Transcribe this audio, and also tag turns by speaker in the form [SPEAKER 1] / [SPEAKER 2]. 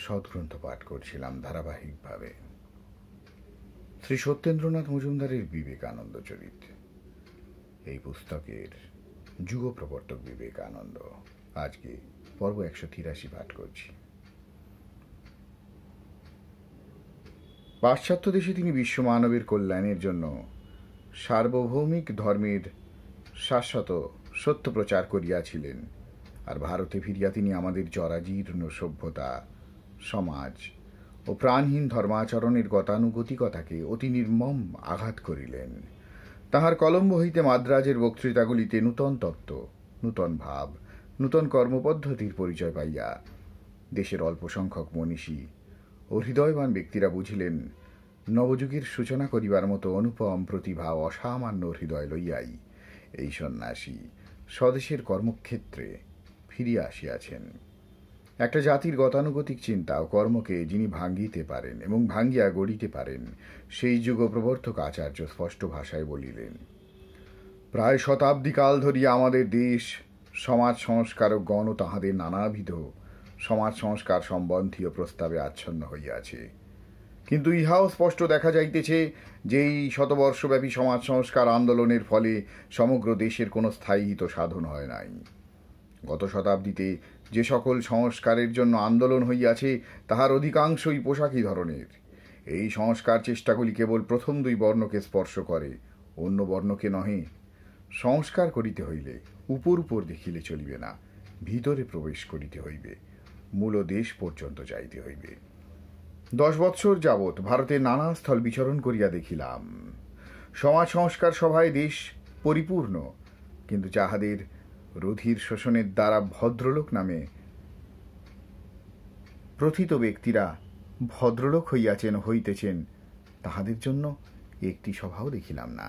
[SPEAKER 1] সৎগ্রন্থ পাঠ করছিলাম ধারাবাহিকভাবে। শ্রী সত্যেন্দ্রনাথ মজুমদারের বিবেকানন্দ চরিত। এই পুস্তকের যুগ প্রবর্তক বিবেকানন্দ। আজকে পর্ব 183 পাঠ করছি। পাশ্চাত্য দেশে তিনি বিশ্ব মানবের কল্যাণের জন্য সার্বভৌমিক ধর্মের শাশ্বত সত্য প্রচার করিয়াছিলেন, আর ভারতে ফিরিয়া তিনি আমাদের জরাজীর্ণ সভ্যতা, সমাজ ও প্রাণহীন ধর্মাচরণের গতানুগতিকতাকে অতি নির্মম আঘাত করিলেন। তাহার কলম্ব হইতে মাদ্রাজের বক্তৃতাগুলিতে নূতন তত্ত্ব, নূতন ভাব, নূতন কর্মপদ্ধতির পরিচয় পাইয়া দেশের অল্প সংখ্যক মনীষী ও হৃদয়বান ব্যক্তিরা বুঝিলেন, নবযুগের সূচনা করিবার মতো অনুপম প্রতিভা অসামান্য হৃদয় লইয়াই এই সন্ন্যাসী স্বদেশের কর্মক্ষেত্রে ফিরিয়া আসিয়াছেন। একটা জাতির গতানুগতিক চিন্তা ও কর্মকে যিনি ভাঙ্গিতে পারেন এবং ভাঙ্গিয়া গড়িতে পারেন, সেই যুগ প্রবর্তক আচার্য স্পষ্ট ভাষায় বলিলেন, প্রায় শতাব্দীকাল ধরিয়া আমাদের দেশ সমাজ সংস্কারকগণ তাহাদের নানাবিধ সমাজ সংস্কার সম্বন্ধীয় প্রস্তাবে আচ্ছন্ন হইয়াছে। কিন্তু ইহাও স্পষ্ট দেখা যাইতেছে যে এই শতবর্ষব্যাপী সমাজ সংস্কার আন্দোলনের ফলে সমগ্র দেশের কোনো স্থায়ী হিত সাধন হয় নাই। গত শতাব্দীতে যে সকল সংস্কারের জন্য আন্দোলন হইয়াছে তাহার অধিকাংশই পোশাকি ধরনের। এই সংস্কার চেষ্টাগুলি কেবল প্রথম দুই বর্ণকে স্পর্শ করে, অন্য বর্ণকে নহে। সংস্কার করিতে হইলে উপর উপর দেখিলে চলিবে না, ভিতরে প্রবেশ করিতে হইবে, মূল দেশ পর্যন্ত যাইতে হইবে। 10 বৎসর যাবৎ ভারতের নানা স্থল বিচরণ করিয়া দেখিলাম, সমাজ সংস্কার সভায় দেশ পরিপূর্ণ, কিন্তু যাহাদের রুধির শোষণের দ্বারা ভদ্রলোক নামে প্রথিত ব্যক্তিরা ভদ্রলোক হইয়াছেন হইতেছেন, তাহাদের জন্য একটি সভাও দেখিলাম না।